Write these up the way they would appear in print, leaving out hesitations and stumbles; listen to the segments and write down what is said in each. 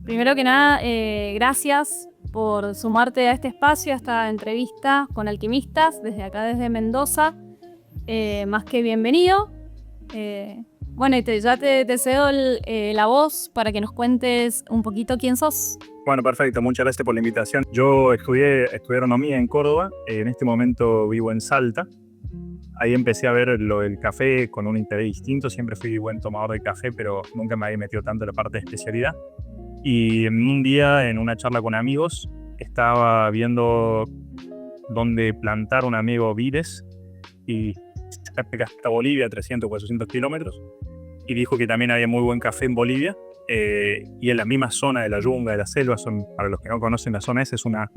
Primero que nada, gracias por sumarte a este espacio, a esta entrevista con alquimistas, desde acá, desde Mendoza. Más que bienvenido. Bueno, y ya te cedo la voz para que nos cuentes un poquito quién sos. Bueno, perfecto. Muchas gracias por la invitación. Yo estudié agronomía en Córdoba. En este momento vivo en Salta. Ahí empecé a ver lo del café con un interés distinto. Siempre fui buen tomador de café, pero nunca me había metido tanto en la parte de especialidad. Y un día, en una charla con amigos, estaba viendo dónde plantar un amigo vides y hasta Bolivia, 300 o 400 kilómetros, y dijo que también había muy buen café en Bolivia, y en la misma zona de la yunga, de la selva. Para los que no conocen, la zona esa es una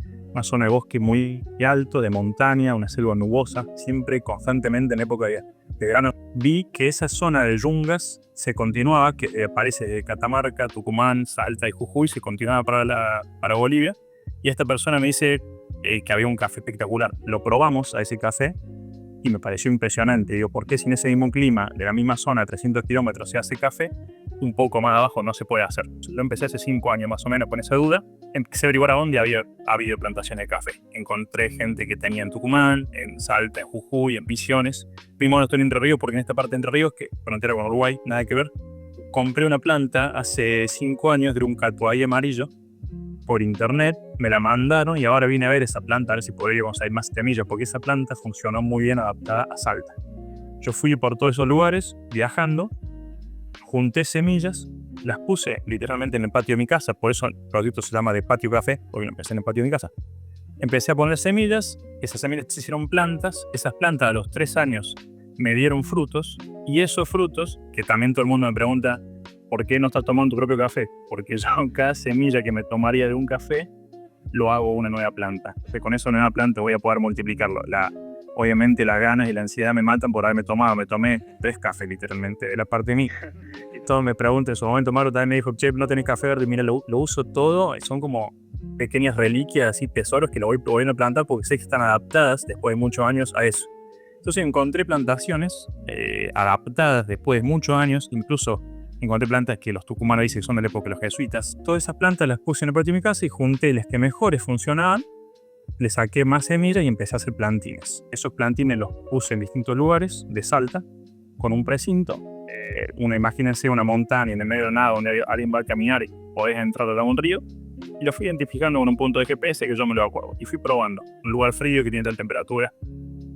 zona de bosque muy alto, de montaña, una selva nubosa, siempre constantemente en época de verano. Vi que esa zona de yungas se continuaba, que aparece de Catamarca, Tucumán, Salta y Jujuy, se continuaba para Bolivia, y esta persona me dice que había un café espectacular. Lo probamos a ese café y me pareció impresionante. Digo, ¿por qué si en ese mismo clima, de la misma zona, 300 kilómetros, se hace café, un poco más abajo no se puede hacer? Lo empecé hace 5 años más o menos con esa duda. Empecé a averiguar a dónde había habido plantaciones de café. Encontré gente que tenía en Tucumán, en Salta, en Jujuy, en Misiones. Primero estoy en Entre Ríos, porque en esta parte de Entre Ríos, que frontera con Uruguay, nada que ver, compré una planta hace 5 años de un catuay amarillo por internet, me la mandaron y ahora vine a ver esa planta, a ver si podríamos conseguir más semillas, porque esa planta funcionó muy bien adaptada a Salta. Yo fui por todos esos lugares viajando, junté semillas, las puse literalmente en el patio de mi casa, por eso el proyecto se llama de patio café, porque lo empecé en el patio de mi casa. Empecé a poner semillas, esas semillas se hicieron plantas, esas plantas a los 3 años me dieron frutos, y esos frutos, que también todo el mundo me pregunta, ¿por qué no estás tomando tu propio café? Porque yo cada semilla que me tomaría de un café, lo hago una nueva planta. Con esa nueva planta voy a poder multiplicarlo. Obviamente las ganas y la ansiedad me matan por haberme tomado. Me tomé 3 cafés literalmente de la parte mía. Y todos me preguntan en su momento, Mauro también me dijo, che, ¿no tenés café verde? Mira, lo uso todo. Son como pequeñas reliquias, así tesoros que lo voy a plantar porque sé que están adaptadas después de muchos años a eso. Entonces encontré plantaciones adaptadas después de muchos años, incluso encontré plantas que los tucumanos dicen que son de la época de los jesuitas. Todas esas plantas las puse en el patio de mi casa y junté las que mejores funcionaban, le saqué más semillas y empecé a hacer plantines. Esos plantines los puse en distintos lugares de Salta, con un precinto. Imagínense una montaña en el medio de nada donde alguien va a caminar y podés entrar a un río. Y lo fui identificando con un punto de GPS que yo me lo acuerdo. Y fui probando un lugar frío que tiene tal temperatura.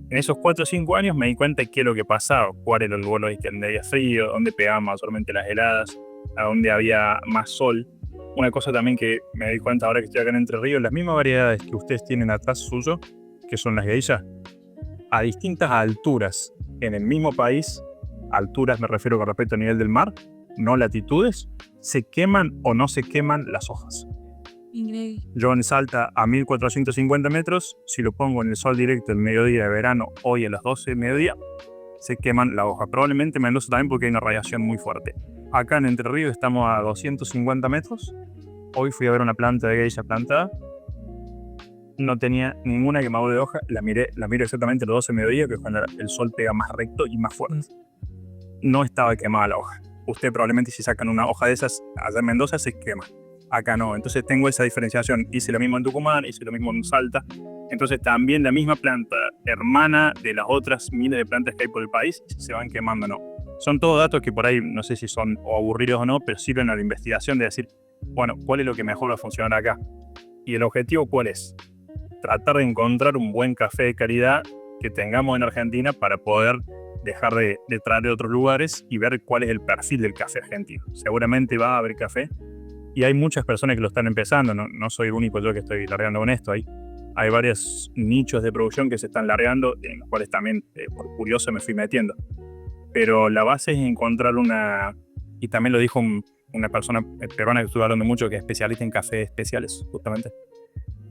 En esos 4 o 5 años me di cuenta de qué es lo que pasaba, cuál era el lugar donde había frío, dónde pegaban mayormente las heladas, a dónde había más sol. Una cosa también que me di cuenta ahora que estoy acá en Entre Ríos, las mismas variedades que ustedes tienen atrás suyo, que son las geishas, a distintas alturas en el mismo país, alturas me refiero con respecto al nivel del mar, no latitudes, se queman o no se queman las hojas. Increíble. Yo en Salta a 1450 metros, si lo pongo en el sol directo el mediodía de verano, hoy a las 12 del mediodía, se queman la hoja. Probablemente en Mendoza también porque hay una radiación muy fuerte. Acá en Entre Ríos estamos a 250 metros. Hoy fui a ver una planta de geisha plantada. No tenía ninguna quemadura de hoja. La miro exactamente a las 12 del mediodía, que es cuando el sol pega más recto y más fuerte. No estaba quemada la hoja. Usted probablemente si sacan una hoja de esas allá en Mendoza se quema. Acá no, entonces tengo esa diferenciación. Hice lo mismo en Tucumán, hice lo mismo en Salta. Entonces también la misma planta, hermana de las otras miles de plantas que hay por el país, se van quemando, ¿no? Son todos datos que por ahí no sé si son o aburridos o no, pero sirven a la investigación de decir, bueno, ¿cuál es lo que mejor va a funcionar acá? Y el objetivo, ¿cuál es? Tratar de encontrar un buen café de calidad que tengamos en Argentina para poder dejar de traer de otros lugares y ver cuál es el perfil del café argentino. Seguramente va a haber café y hay muchas personas que lo están empezando, no soy el único yo que estoy largando con esto. Hay varios nichos de producción que se están largando, en los cuales también por curioso me fui metiendo. Pero la base es encontrar y también lo dijo una persona peruana que estuve hablando mucho, que es especialista en cafés especiales, justamente,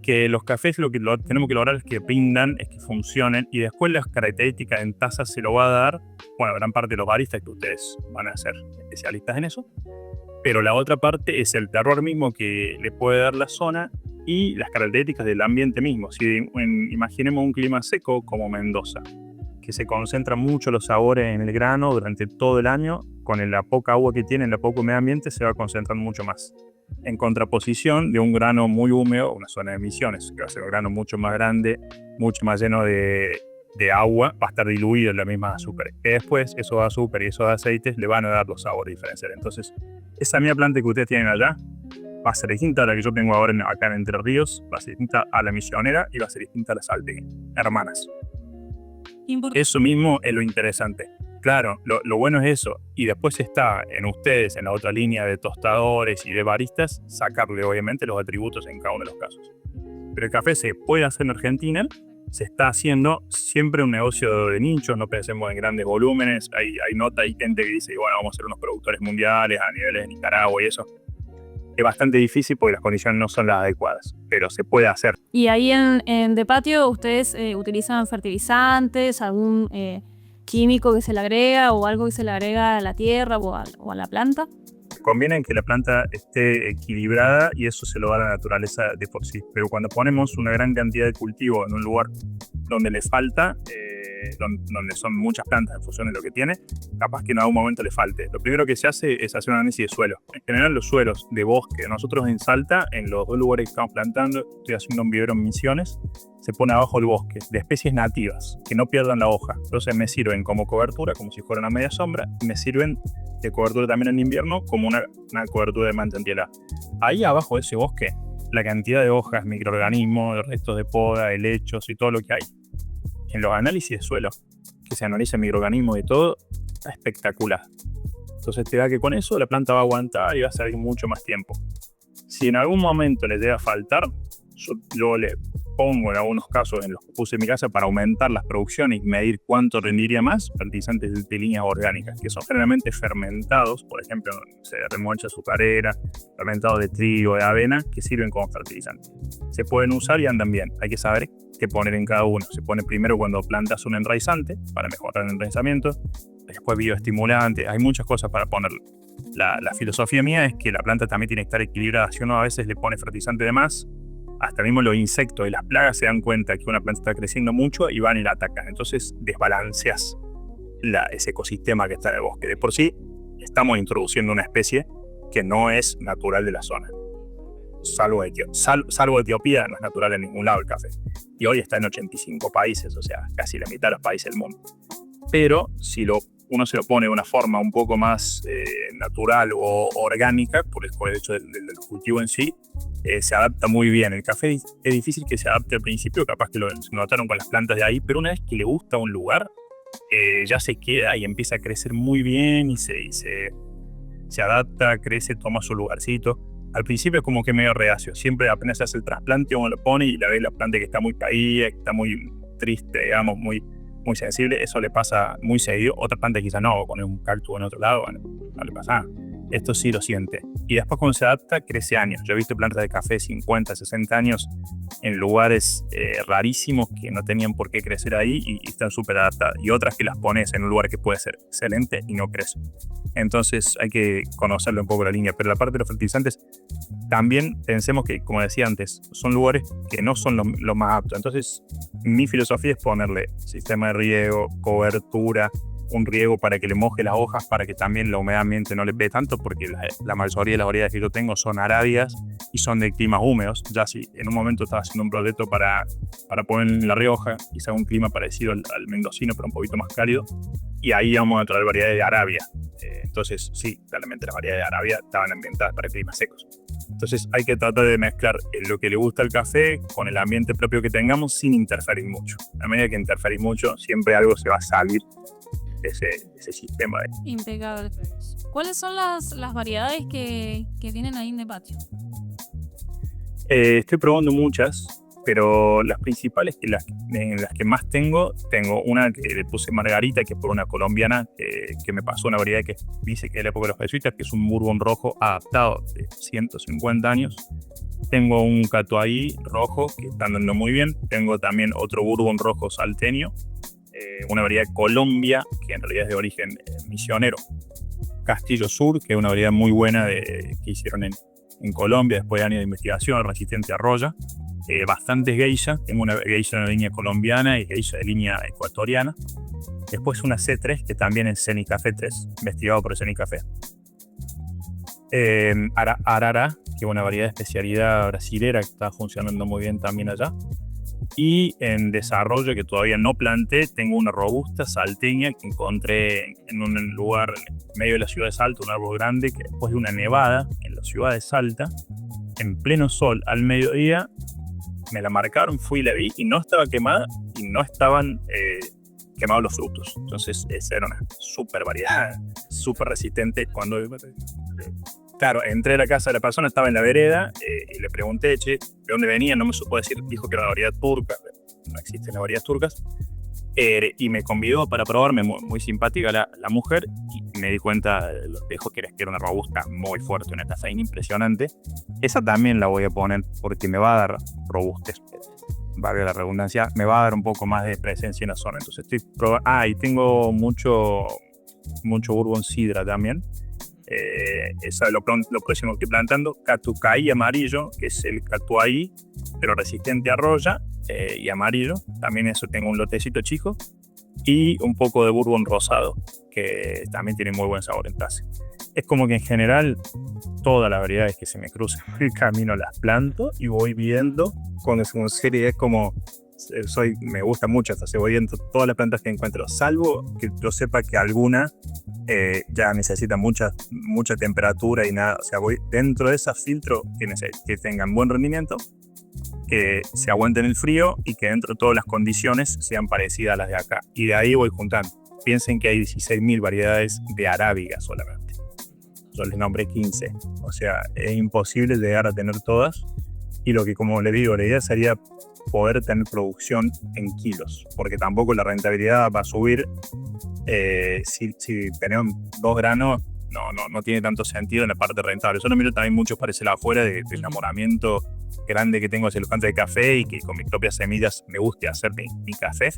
que los cafés lo que tenemos que lograr es que rindan, es que funcionen, y después las características en taza se lo va a dar, bueno, gran parte de los baristas que ustedes van a ser especialistas en eso, pero la otra parte es el terroir mismo que le puede dar la zona y las características del ambiente mismo. Imaginemos un clima seco como Mendoza, que se concentran mucho los sabores en el grano durante todo el año, con la poca agua que tiene, el poco medio ambiente, se va concentrando mucho más. en contraposición de un grano muy húmedo, una zona de Misiones, que va a ser un grano mucho más grande, mucho más lleno de agua, va a estar diluido en la misma azúcar. Que después esos azúcares y esos aceites le van a dar los sabores diferenciales. Entonces, esa misma planta que ustedes tienen allá va a ser distinta a la que yo tengo ahora acá en Entre Ríos, va a ser distinta a la Misionera y va a ser distinta a la Salteña. Hermanas. Eso mismo es lo interesante. Claro, lo bueno es eso. Y después está en ustedes, en la otra línea de tostadores y de baristas, sacarle obviamente los atributos en cada uno de los casos. Pero el café se puede hacer en Argentina, se está haciendo siempre un negocio de nicho, no pensemos en grandes volúmenes. Hay gente que dice, bueno, vamos a ser unos productores mundiales a niveles de Nicaragua y eso. Es bastante difícil porque las condiciones no son las adecuadas, pero se puede hacer. Y ahí en De Patio, ¿ustedes utilizan fertilizantes, algún químico que se le agrega o algo que se le agrega a la tierra o a la planta? Conviene que la planta esté equilibrada y eso se lo da la naturaleza de por sí. Pero cuando ponemos una gran cantidad de cultivo en un lugar donde le falta, donde son muchas plantas en función de lo que tiene, capaz que en algún momento le falte. Lo primero que se hace es hacer un análisis de suelo. En general los suelos de bosque, nosotros en Salta, en los 2 lugares que estamos plantando, estoy haciendo un vivero en Misiones, se pone abajo el bosque de especies nativas que no pierdan la hoja. Entonces me sirven como cobertura, como si fuera una media sombra, y me sirven de cobertura también en invierno como una cobertura de manta en tierra. Ahí abajo de ese bosque, la cantidad de hojas, microorganismos, restos de poda, helechos y todo lo que hay. En los análisis de suelo, que se analiza microorganismos y todo, está espectacular. Entonces te da que con eso la planta va a aguantar y va a salir mucho más tiempo. Si en algún momento le llega a faltar, yo le pongo en algunos casos en los que puse en mi casa para aumentar las producciones y medir cuánto rendiría más, fertilizantes de líneas orgánicas, que son generalmente fermentados, por ejemplo, remolacha azucarera, fermentados de trigo, de avena, que sirven como fertilizantes. Se pueden usar y andan bien. Hay que saber qué poner en cada uno. Se pone primero cuando plantas un enraizante para mejorar el enraizamiento, después bioestimulante, hay muchas cosas para ponerle. La filosofía mía es que la planta también tiene que estar equilibrada. Si uno a veces le pone fertilizante de más, hasta mismo los insectos y las plagas se dan cuenta que una planta está creciendo mucho y van y la atacan. Entonces desbalanceas ese ecosistema que está en el bosque. De por sí, estamos introduciendo una especie que no es natural de la zona. Salvo Etiopía, no es natural en ningún lado el café. Y hoy está en 85 países, o sea, casi la mitad de los países del mundo. Pero si uno se lo pone de una forma un poco más natural o orgánica, por el hecho del cultivo en sí, se adapta muy bien. El café es difícil que se adapte al principio, capaz que lo notaron con las plantas de ahí, pero una vez que le gusta un lugar, ya se queda y empieza a crecer muy bien y se adapta, crece, toma su lugarcito. Al principio es como que medio reacio, siempre apenas se hace el trasplante uno lo pone y la ve la planta que está muy caída, que está muy triste, digamos, muy sensible. Eso le pasa muy seguido. Otra planta quizás no, poner un cactus en otro lado, bueno, no le pasa nada. Esto sí lo siente. Y después cuando se adapta, crece años. Yo he visto plantas de café 50, 60 años en lugares rarísimos que no tenían por qué crecer ahí y están súper adaptadas. Y otras que las pones en un lugar que puede ser excelente y no crece. Entonces hay que conocerlo un poco la línea. Pero la parte de los fertilizantes, también pensemos que, como decía antes, son lugares que no son los más aptos. Entonces mi filosofía es ponerle sistema de riego, cobertura, un riego para que le moje las hojas, para que también la humedad ambiente no le pegue tanto, porque la mayoría de las variedades que yo tengo son arábigas y son de climas húmedos. Ya si en un momento estaba haciendo un proyecto para poner en La Rioja, quizá un clima parecido al mendocino, pero un poquito más cálido, y ahí vamos a traer variedades de Arabia. Entonces sí, claramente las variedades de Arabia estaban ambientadas para climas secos. Entonces hay que tratar de mezclar lo que le gusta al café con el ambiente propio que tengamos sin interferir mucho. A medida que interferís mucho, siempre algo se va a salir de ese sistema. Impecable. ¿Cuáles son las variedades que tienen ahí en De Patio? Estoy probando muchas, pero las principales, las que más tengo una que le puse Margarita, que es por una colombiana que me pasó una variedad que dice que es de la época de los jesuitas, que es un bourbon rojo adaptado de 150 años. Tengo un Catuai rojo que está andando muy bien. Tengo también otro bourbon rojo salteño, una variedad Colombia, que en realidad es de origen misionero. Castillo Sur, que es una variedad muy buena que hicieron en Colombia después de años de investigación, resistente a roya. Bastantes geisha, tengo una geisha de línea colombiana y geisha de línea ecuatoriana. Después una C3 que también es Cenicafé 3, investigado por Cenicafé. Arara, que es una variedad de especialidad brasilera que está funcionando muy bien también allá. Y en desarrollo, que todavía no planté, tengo una robusta salteña que encontré en un lugar en medio de la ciudad de Salta, un árbol grande, que después de una nevada en la ciudad de Salta, en pleno sol, al mediodía, me la marcaron, fui y la vi, y no estaba quemada, y no estaban quemados los frutos. Entonces, esa era una súper variedad, súper resistente. Claro, entré a la casa de la persona, estaba en la vereda, y le pregunté, che, ¿de dónde venía? No me supo decir, dijo que era una variedad turca, no existen las variedades turcas, y me convidó para probarme, muy simpática la mujer, y me di cuenta, dijo que era una robusta muy fuerte, una cafeína impresionante. Esa también la voy a poner porque me va a dar robustez, valga la redundancia, me va a dar un poco más de presencia en la zona. Entonces estoy probando, y tengo mucho bourbon sidra también. Eso es lo próximo que estoy plantando. Catucaí amarillo, que es el catuaí, pero resistente a roya, y amarillo. También eso, tengo un lotecito chico. Y un poco de bourbon rosado, que también tiene muy buen sabor en taza. Es como que en general todas las variedades que se me cruzan por el camino las planto y voy viendo con serie. Es como me gusta mucho, hasta se voy viendo todas las plantas que encuentro, salvo que yo sepa que alguna ya necesita mucha temperatura y nada. O sea, voy dentro de esas filtros que tengan buen rendimiento, que se aguanten el frío y que dentro de todas las condiciones sean parecidas a las de acá. Y de ahí voy juntando. Piensen que hay 16.000 variedades de arábiga solamente. Yo les nombré 15. O sea, es imposible llegar a tener todas. Y lo que, como les digo, la idea sería poder tener producción en kilos, porque tampoco la rentabilidad va a subir. Si tenemos 2 granos, no tiene tanto sentido en la parte rentable. Yo lo miro también mucho para ese lado afuera del enamoramiento grande que tengo hacia los plantas de café, y que con mis propias semillas me guste hacer mi café.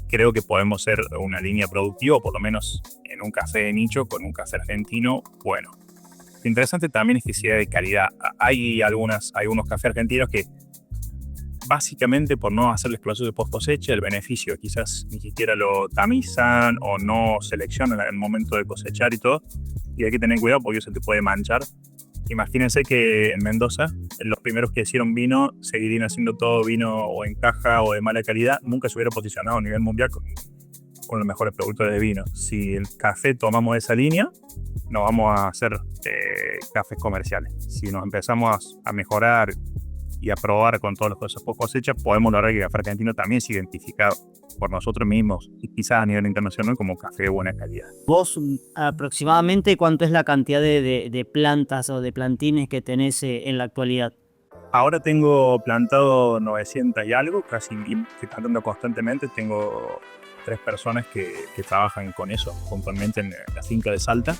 Creo que podemos ser una línea productiva, o por lo menos en un café de nicho con un café argentino bueno. Lo interesante también es que sea de calidad. Hay unos cafés argentinos que, básicamente por no hacerles proceso de post cosecha, el beneficio quizás ni siquiera lo tamizan o no seleccionan en el momento de cosechar y todo, y hay que tener cuidado porque eso te puede manchar. Imagínense que en Mendoza los primeros que hicieron vino seguirían haciendo todo vino o en caja o de mala calidad, nunca se hubiera posicionado a nivel mundial con los mejores productores de vino. Si el café tomamos esa línea, no vamos a hacer cafés comerciales. Si nos empezamos a mejorar y a probar con todas las cosas post cosecha, podemos lograr que el café argentino también sea identificado por nosotros mismos y quizás a nivel internacional como café de buena calidad. ¿Vos aproximadamente cuánto es la cantidad de plantas o de plantines que tenés en la actualidad? Ahora tengo plantado 900 y algo, casi estoy plantando constantemente. Tengo 3 personas que trabajan con eso puntualmente en la finca de Salta.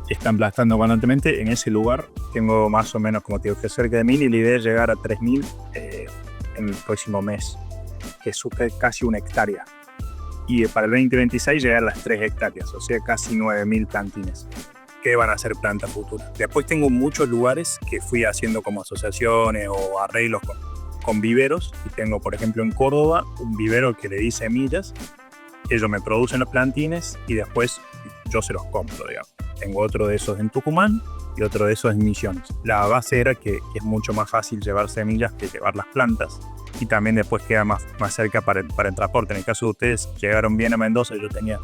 Están plantando constantemente. En ese lugar tengo más o menos, como te digo, que cerca de 1000, y la idea es llegar a 3000 en el próximo mes, que es casi 1 hectárea. Y para el 2026 llegar a las 3 hectáreas, o sea, casi 9000 plantines, que van a ser plantas futuras. Después tengo muchos lugares que fui haciendo como asociaciones o arreglos con viveros. Y tengo, por ejemplo, en Córdoba, un vivero que le di semillas. Ellos me producen los plantines y después yo se los compro, digamos. Tengo otro de esos en Tucumán y otro de esos en Misiones. La base era que es mucho más fácil llevar semillas que llevar las plantas. Y también después queda más cerca para el transporte. En el caso de ustedes, llegaron bien a Mendoza. Yo tenía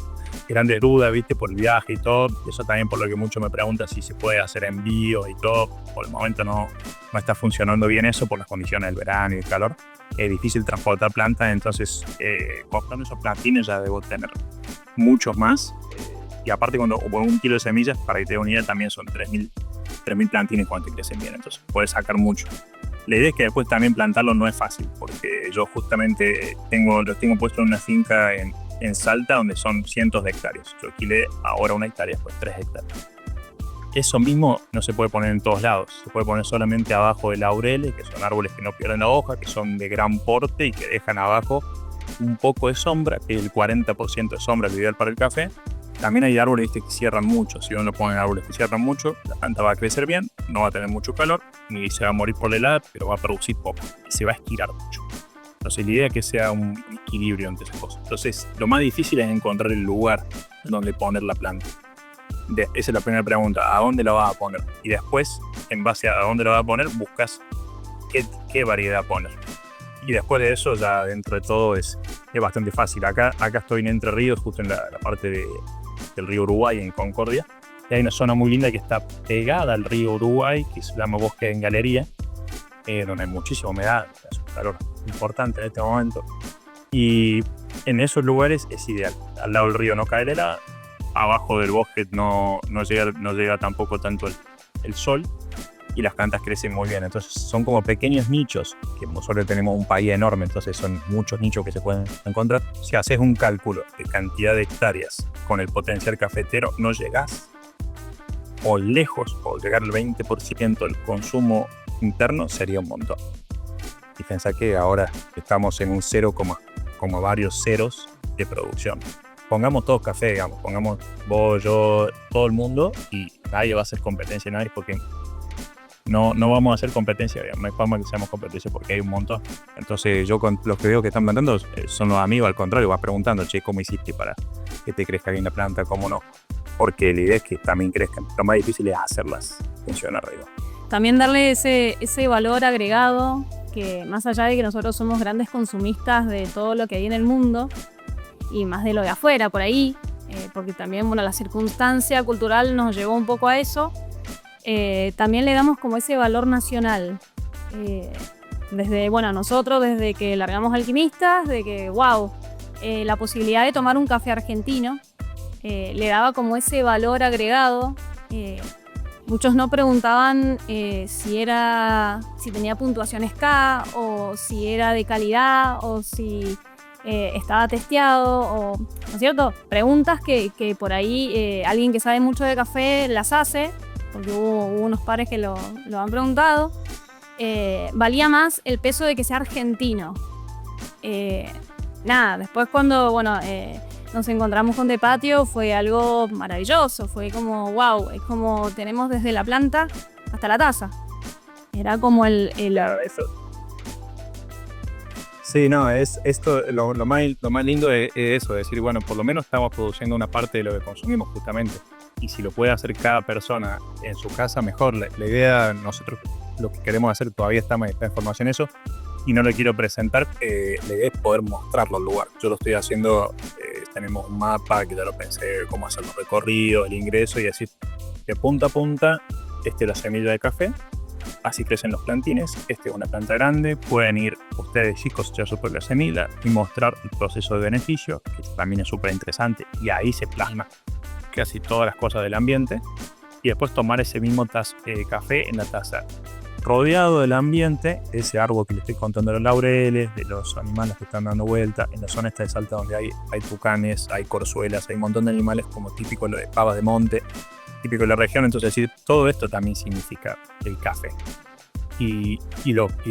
grandes dudas, ¿viste? Por el viaje y todo. Eso también por lo que mucho me preguntan si se puede hacer envío y todo. Por el momento no está funcionando bien eso por las condiciones del verano y el calor. Es difícil transportar plantas, entonces comprando esos plantines ya debo tener muchos más. Y aparte, cuando 1 kilo de semillas, para que te dé una idea, también son 3000 plantines cuando te crecen bien. Entonces puedes sacar mucho. La idea es que después también plantarlo no es fácil, porque yo justamente los tengo puestos en una finca en Salta donde son cientos de hectáreas. Yo alquilé ahora 1 hectárea, pues 3 hectáreas. Eso mismo no se puede poner en todos lados. Se puede poner solamente abajo de laureles, que son árboles que no pierden la hoja, que son de gran porte y que dejan abajo un poco de sombra, que es el 40% de sombra, lo ideal para el café. También hay árboles que cierran mucho. Si uno pone árboles que cierran mucho, la planta va a crecer bien, no va a tener mucho calor, ni se va a morir por la helada, pero va a producir poco y se va a estirar mucho. Entonces la idea es que sea un equilibrio entre esas cosas. Entonces lo más difícil es encontrar el lugar donde poner la planta. esa es la primera pregunta, ¿a dónde lo vas a poner? Y después, en base a dónde lo vas a poner, buscas qué variedad poner. Y después de eso, ya dentro de todo es bastante fácil. Acá estoy en Entre Ríos, justo en la parte del río Uruguay, en Concordia. Y hay una zona muy linda que está pegada al río Uruguay, que se llama Bosque en Galería, donde hay muchísima humedad, es un calor importante en este momento. Y en esos lugares es ideal. Al lado del río no cae el helada, abajo del bosque no llega tampoco tanto el sol, y las plantas crecen muy bien. Entonces son como pequeños nichos, que nosotros tenemos un país enorme, entonces son muchos nichos que se pueden encontrar. Si haces un cálculo de cantidad de hectáreas con el potencial cafetero, no llegás o lejos, o llegar al 20% del consumo interno sería un montón. Y pensá que ahora estamos en un 0, como varios ceros de producción. Pongamos todos café, digamos, pongamos vos, yo, todo el mundo, y nadie va a hacer competencia a nadie, porque no vamos a hacer competencia, digamos. No hay forma que seamos competencia porque hay un montón. Entonces yo con los que veo que están plantando son los amigos, al contrario, vas preguntando, che, ¿cómo hiciste para que te crezca bien la planta? ¿Cómo no? Porque la idea es que también crezcan. Lo más difícil es hacerlas funcionar arriba. También darle ese valor agregado, que más allá de que nosotros somos grandes consumistas de todo lo que hay en el mundo, y más de lo de afuera, por ahí, porque también, bueno, la circunstancia cultural nos llevó un poco a eso, también le damos como ese valor nacional. Desde, bueno, nosotros, desde que largamos Alquimistas, de que, wow, la posibilidad de tomar un café argentino, le daba como ese valor agregado. Muchos no preguntaban si tenía puntuaciones K, o si era de calidad, o si estaba testeado, o, ¿no es cierto? Preguntas que por ahí alguien que sabe mucho de café las hace, porque hubo unos pares que lo han preguntado. Valía más el peso de que sea argentino. Después cuando, bueno, nos encontramos con De Patio, fue algo maravilloso, fue como wow, es como tenemos desde la planta hasta la taza. Era como Claro, eso. Sí, no, es esto, lo más lindo es eso, es decir, bueno, por lo menos estamos produciendo una parte de lo que consumimos justamente. Y si lo puede hacer cada persona en su casa, mejor. La idea, nosotros lo que queremos hacer, todavía está en formación eso, y no lo quiero presentar, la idea es poder mostrarlo al lugar. Yo lo estoy haciendo, tenemos un mapa que ya lo pensé, cómo hacer los recorridos, el ingreso, y decir, de punta a punta, esta es la semilla de café, así crecen los plantines, esta es una planta grande, pueden ir ustedes y cosechar su propia semilla y mostrar el proceso de beneficio, que también es súper interesante, y ahí se plasma casi todas las cosas del ambiente, y después tomar ese mismo café en la taza, rodeado del ambiente, ese árbol que le estoy contando de los laureles, de los animales que están dando vuelta, en la zona esta de Salta donde hay tucanes, hay corzuelas, hay un montón de animales como típico de pavas de monte, típico de la región. Entonces, decir, todo esto también significa el café. Y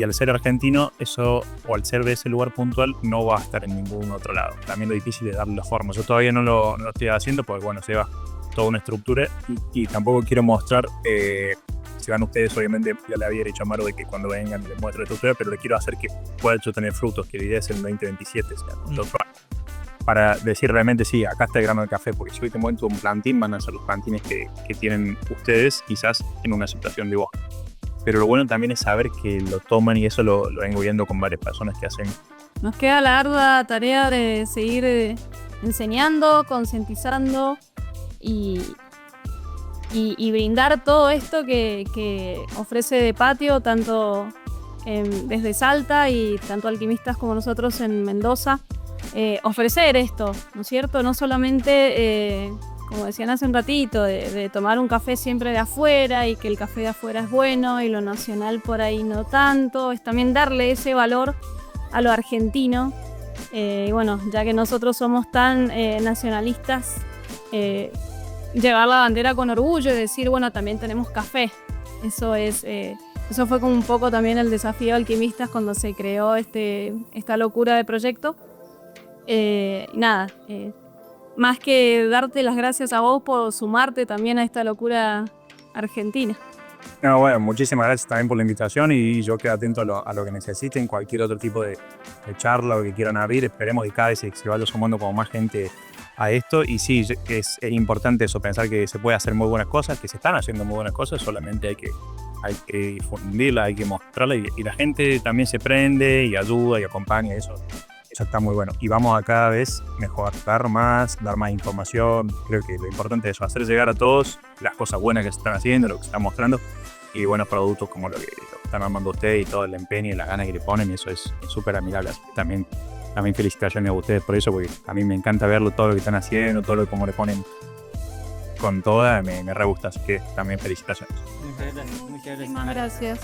al ser argentino, eso, o al ser de ese lugar puntual, no va a estar en ningún otro lado. También lo difícil es darle la forma. Yo todavía no lo estoy haciendo porque, bueno, se va toda una estructura, y tampoco quiero mostrar, si van ustedes, obviamente ya le había dicho a Maru de que cuando vengan les muestre la estructura, pero le quiero hacer que pueda hecho tener frutos, que la idea es el 2027, o sea, para decir realmente, sí, acá está el grano de café, porque si hoy te muestro un plantín, van a ser los plantines que tienen ustedes, quizás en una situación de bosque. Pero lo bueno también es saber que lo toman, y eso lo vengo viendo con varias personas que hacen. Nos queda la ardua tarea de seguir enseñando, concientizando y brindar todo esto que ofrece De Patio, tanto desde Salta y tanto Alquimistas como nosotros en Mendoza. Ofrecer esto, ¿no es cierto? No solamente, como decían hace un ratito, de tomar un café siempre de afuera, y que el café de afuera es bueno y lo nacional por ahí no tanto, es también darle ese valor a lo argentino. Y bueno, ya que nosotros somos tan nacionalistas, llevar la bandera con orgullo y decir, bueno, también tenemos café. Eso fue como un poco también el desafío de Alquimistas cuando se creó esta locura de proyecto. Más que darte las gracias a vos por sumarte también a esta locura argentina. No, bueno, muchísimas gracias también por la invitación, y yo quedo atento a lo que necesiten, cualquier otro tipo de charla o que quieran abrir. Esperemos que cada vez se vaya sumando como más gente a esto. Y sí, es importante eso, pensar que se puede hacer muy buenas cosas, que se están haciendo muy buenas cosas, solamente hay que difundirla, hay que mostrarla y la gente también se prende y ayuda y acompaña, eso está muy bueno. Y vamos a cada vez mejorar más, dar más información. Creo que lo importante es eso, hacer llegar a todos las cosas buenas que se están haciendo, lo que se están mostrando y buenos productos como lo que están armando ustedes y todo el empeño y la gana que le ponen, y eso es súper admirable. Así que también felicitaciones a ustedes por eso, porque a mí me encanta verlo, todo lo que están haciendo, todo lo que como le ponen con toda, me re gusta, así que también felicitaciones. Muchas gracias. Muchísimas gracias.